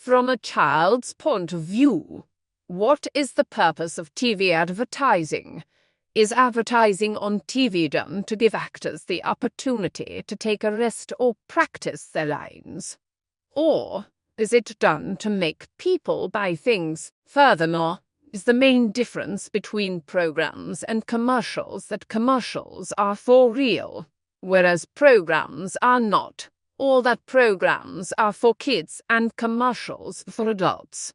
From a child's point of view, what is the purpose of TV advertising? Is advertising on TV done to give actors the opportunity to take a rest or practice their lines? Or is it done to make people buy things? Furthermore, is the main difference between programs and commercials that commercials are for real, whereas programs are not, or that programs are for kids and commercials for adults?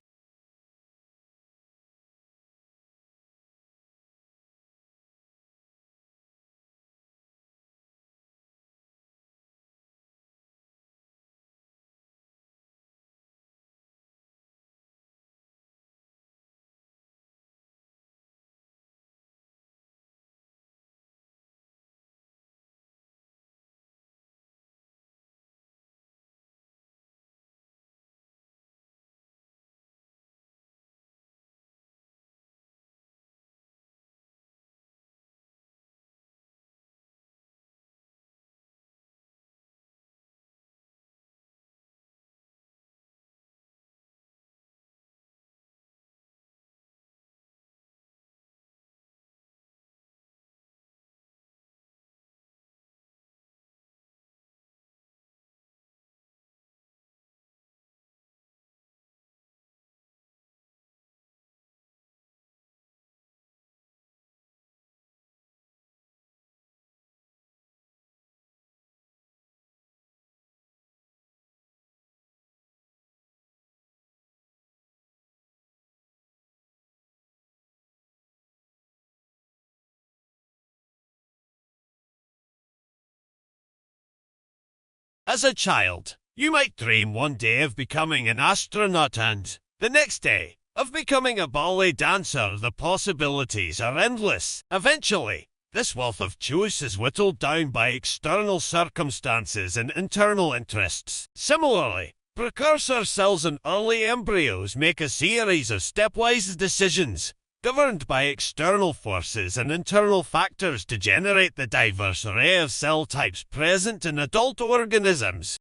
As a child, you might dream one day of becoming an astronaut and, the next day, of becoming a ballet dancer. The possibilities are endless. Eventually, this wealth of choice is whittled down by external circumstances and internal interests. Similarly, precursor cells and early embryos make a series of stepwise decisions, governed by external forces and internal factors to generate the diverse array of cell types present in adult organisms.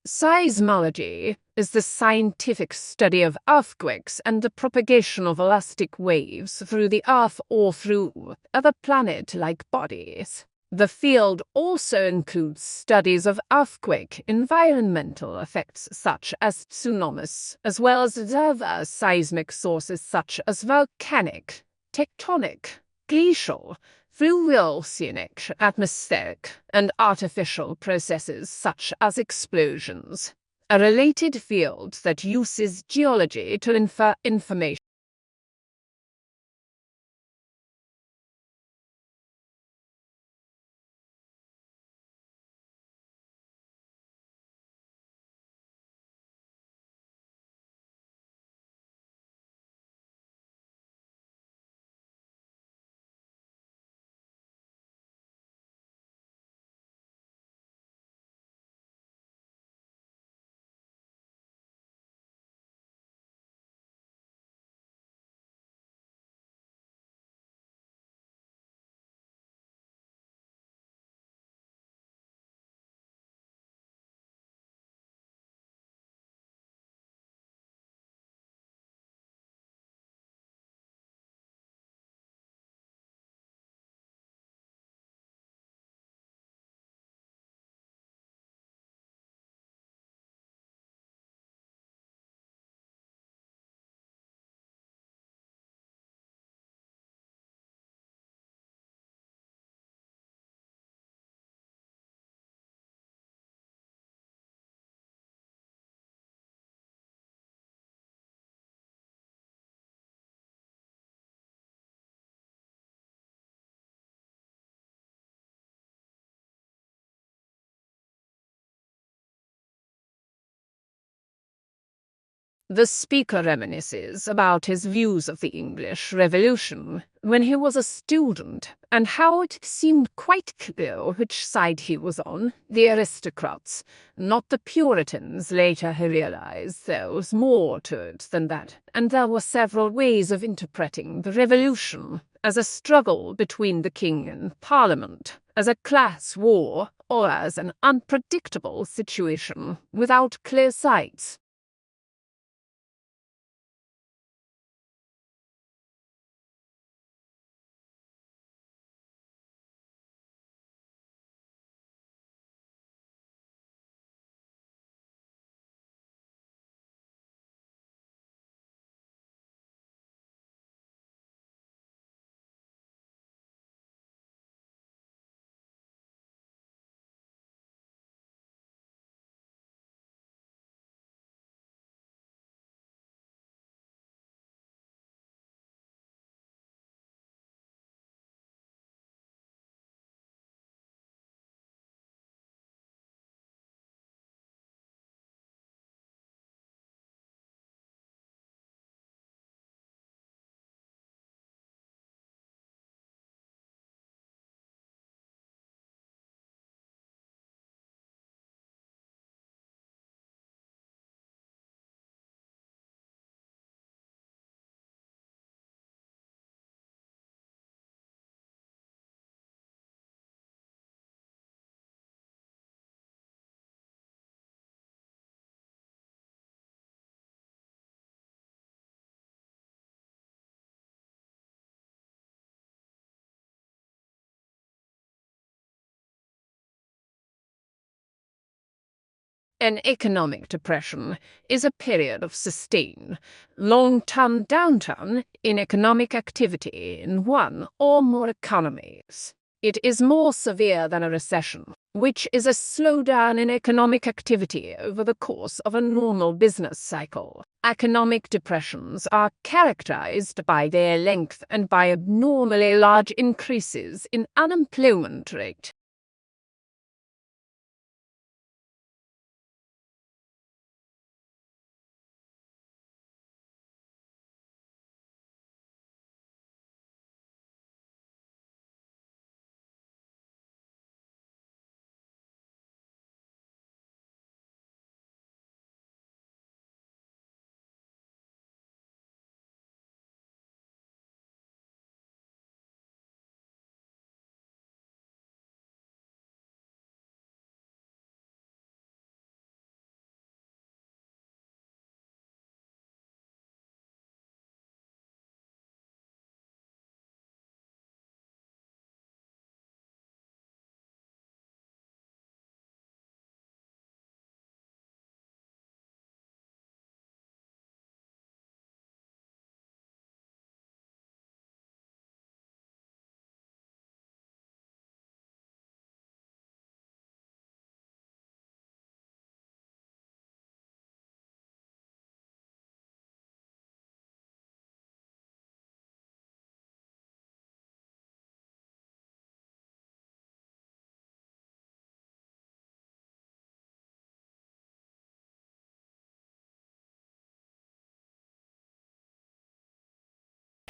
Seismology is the scientific study of earthquakes and the propagation of elastic waves through the Earth or through other planet-like bodies. The field also includes studies of earthquake environmental effects such as tsunamis, as well as other seismic sources such as volcanic, tectonic, glacial, fluvial, oceanic, atmospheric, and artificial processes such as explosions, a related field that uses geology to infer information. The speaker reminisces about his views of the English Revolution when he was a student and how it seemed quite clear which side he was on, the aristocrats, not the Puritans. Later he realized there was more to it than that, and there were several ways of interpreting the Revolution: as a struggle between the king and Parliament, as a class war, or as an unpredictable situation without clear sides. An economic depression is a period of sustained, long-term downturn in economic activity in one or more economies. It is more severe than a recession, which is a slowdown in economic activity over the course of a normal business cycle. Economic depressions are characterized by their length and by abnormally large increases in unemployment rate.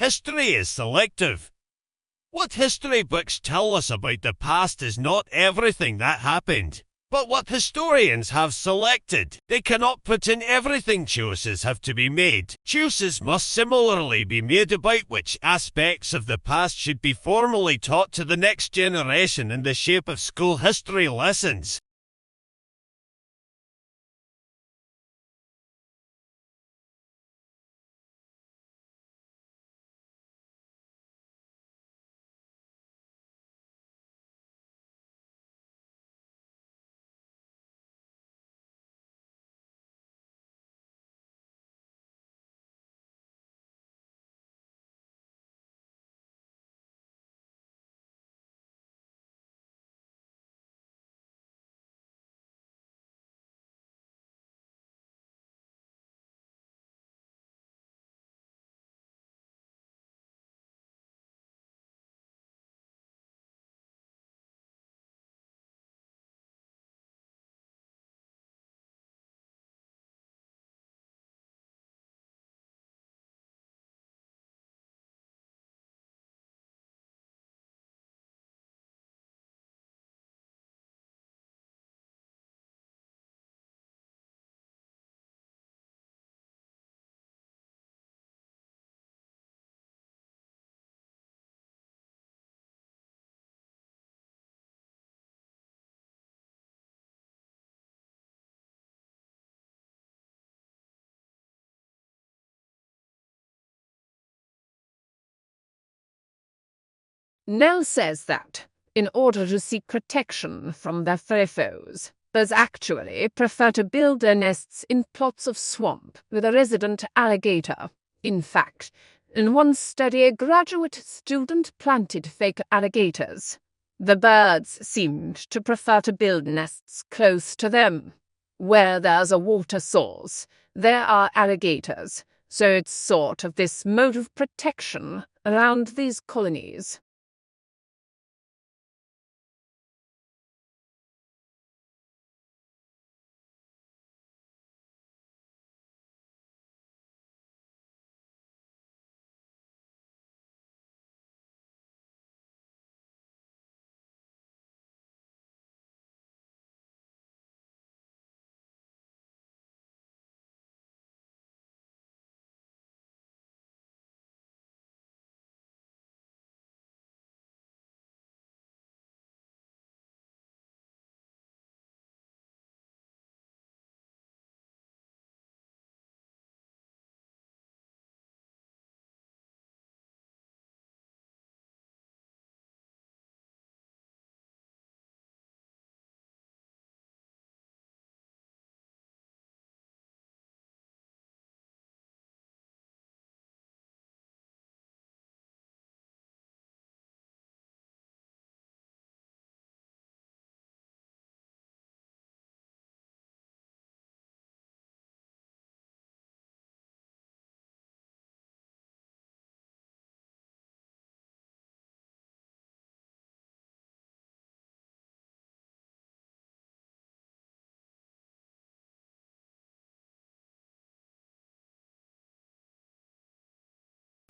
History is selective. What history books tell us about the past is not everything that happened, but what historians have selected. They cannot put in everything. Choices have to be made. Choices must similarly be made about which aspects of the past should be formally taught to the next generation in the shape of school history lessons. Nell says that, in order to seek protection from their furry foes, birds actually prefer to build their nests in plots of swamp with a resident alligator. In fact, in one study, a graduate student planted fake alligators. The birds seemed to prefer to build nests close to them. Where there's a water source, there are alligators, so it's sort of this mode of protection around these colonies.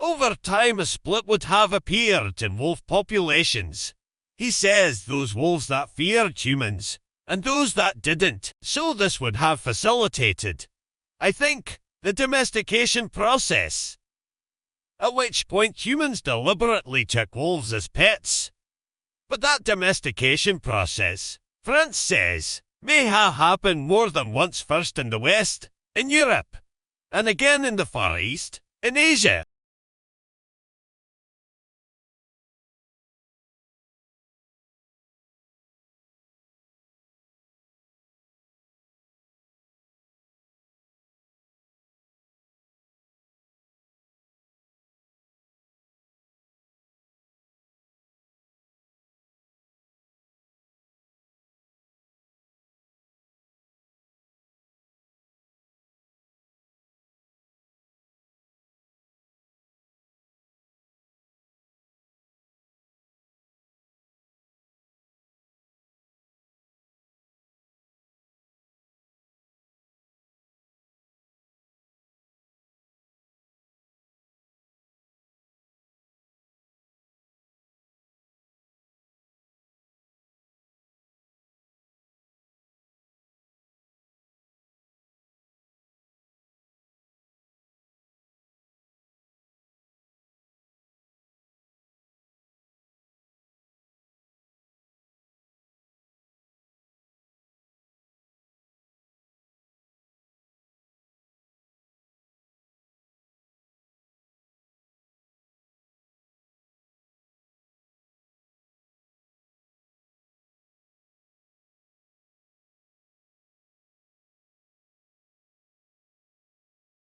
Over time, a split would have appeared in wolf populations. He says those wolves that feared humans, and those that didn't, so this would have facilitated, I think, the domestication process. At which point humans deliberately took wolves as pets. But that domestication process, France says, may have happened more than once, first in the West, in Europe, and again in the Far East, in Asia.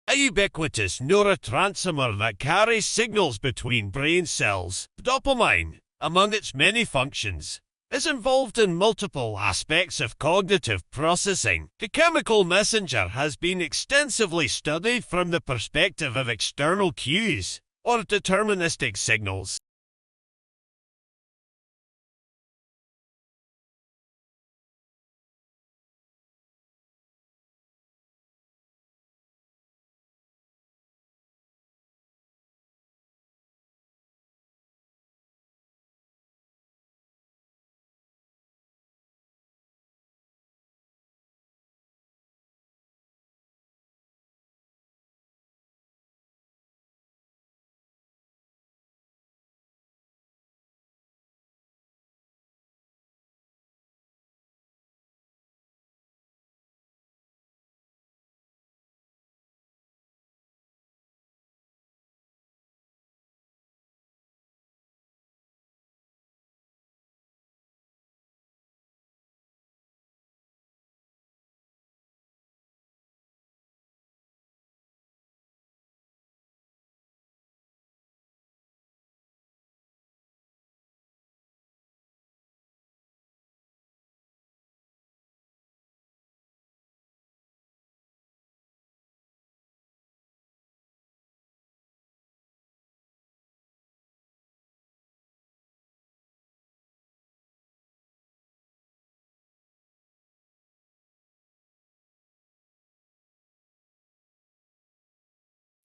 A ubiquitous neurotransmitter that carries signals between brain cells, dopamine, among its many functions, is involved in multiple aspects of cognitive processing. The chemical messenger has been extensively studied from the perspective of external cues, or deterministic signals.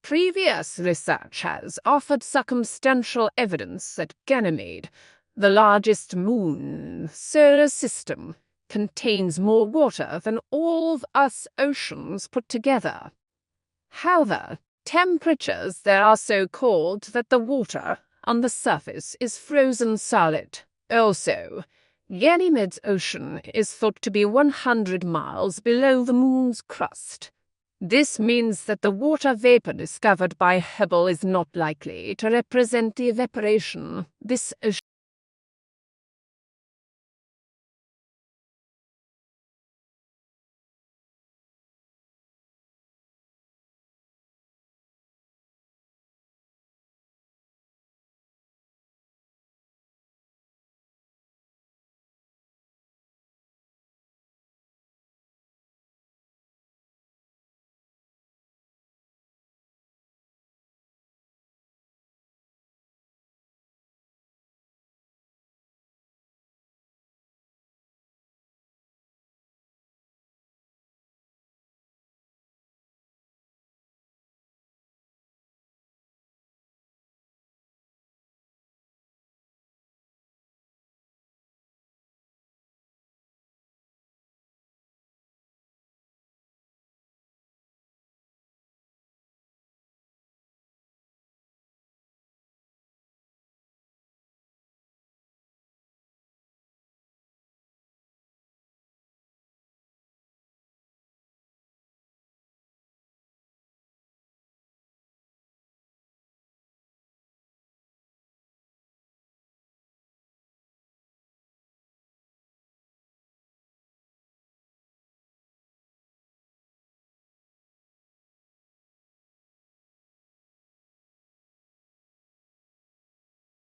Previous research has offered circumstantial evidence that Ganymede, the largest moon solar system, contains more water than all of Earth's oceans put together. However, temperatures there are so cold that the water on the surface is frozen solid. Also, Ganymede's ocean is thought to be 100 miles below the moon's crust. This means that the water vapor discovered by Hubble is not likely to represent the evaporation this ocean.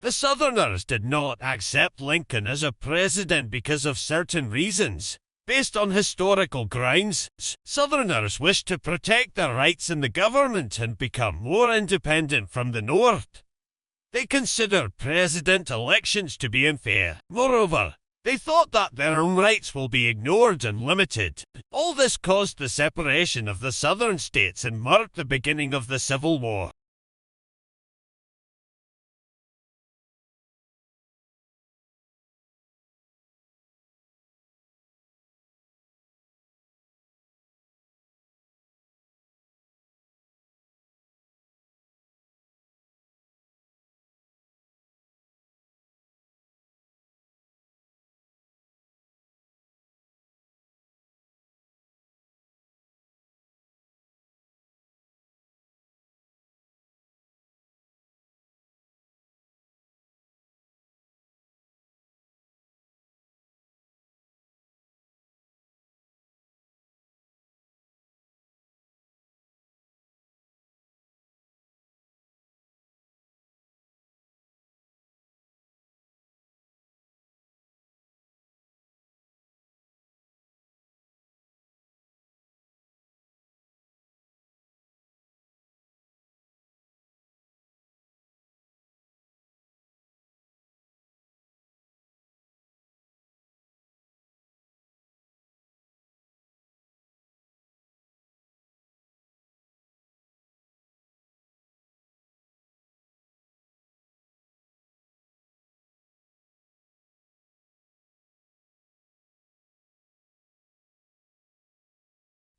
The Southerners did not accept Lincoln as a president because of certain reasons. Based on historical grounds, Southerners wished to protect their rights in the government and become more independent from the North. They considered president elections to be unfair. Moreover, they thought that their own rights will be ignored and limited. All this caused the separation of the southern states and marked the beginning of the Civil War.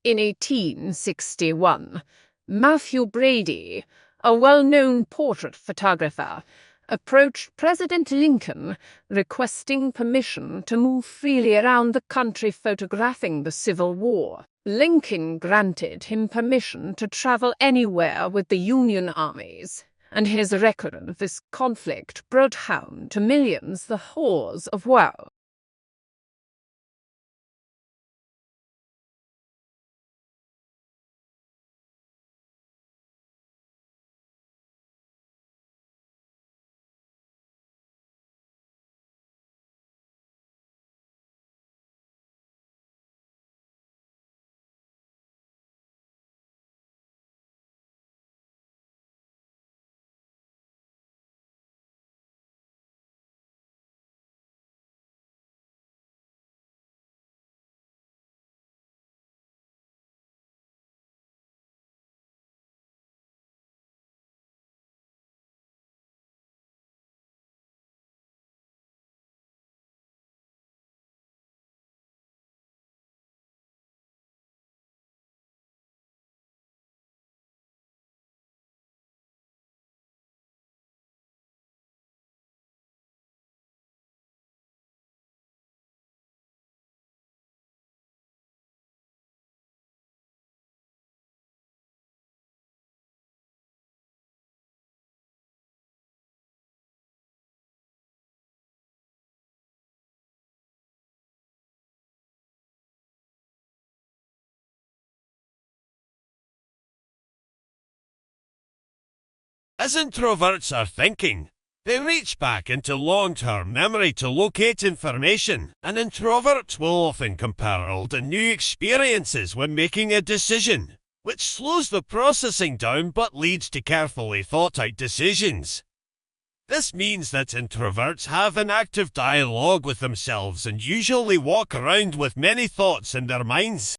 In 1861, Matthew Brady, a well-known portrait photographer, approached President Lincoln requesting permission to move freely around the country photographing the Civil War. Lincoln granted him permission to travel anywhere with the Union armies, and his record of this conflict brought home to millions the horrors of war. As introverts are thinking, they reach back into long-term memory to locate information, and introverts will often compare old and new experiences when making a decision, which slows the processing down but leads to carefully thought-out decisions. This means that introverts have an active dialogue with themselves and usually walk around with many thoughts in their minds.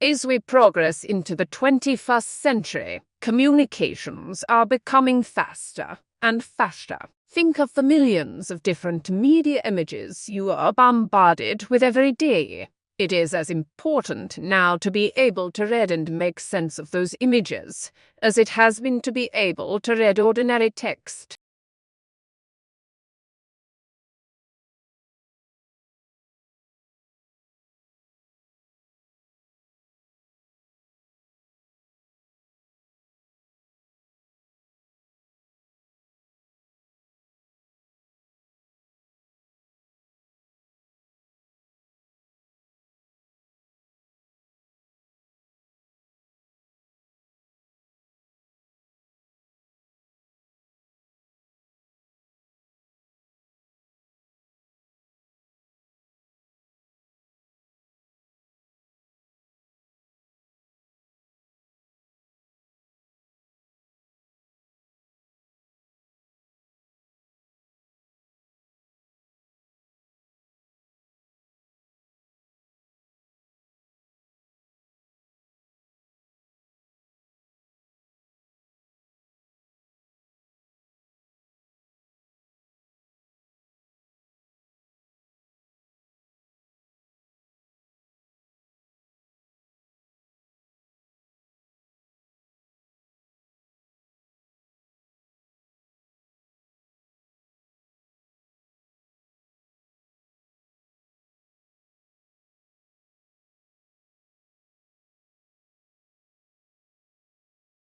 As we progress into the 21st century, communications are becoming faster and faster. Think of the millions of different media images you are bombarded with every day. It is as important now to be able to read and make sense of those images as it has been to be able to read ordinary text.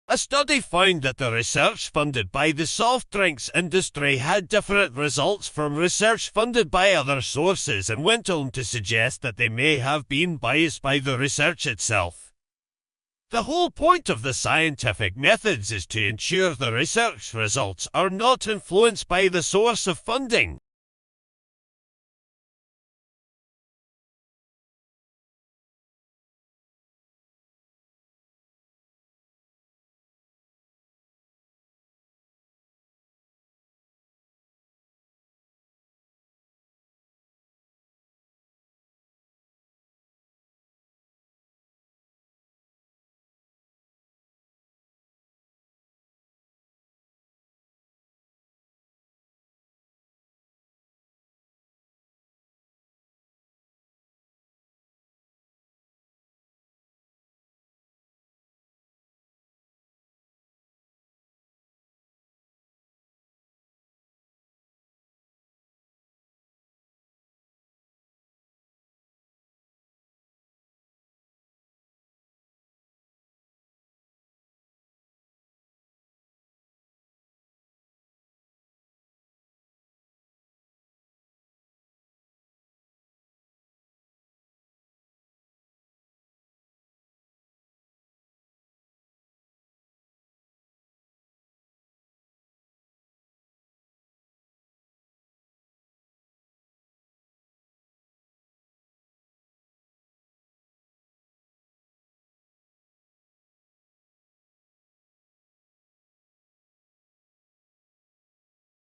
A study found that the research funded by the soft drinks industry had different results from research funded by other sources, and went on to suggest that they may have been biased by the research itself. The whole point of the scientific methods is to ensure the research results are not influenced by the source of funding.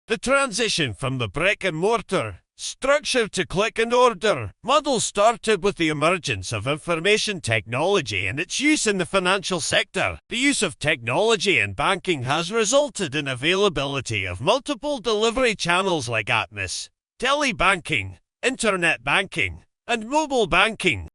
The transition from the brick-and-mortar structure to click-and-order model started with the emergence of information technology and its use in the financial sector. The use of technology in banking has resulted in availability of multiple delivery channels like Atmos, telebanking, internet banking, and mobile banking.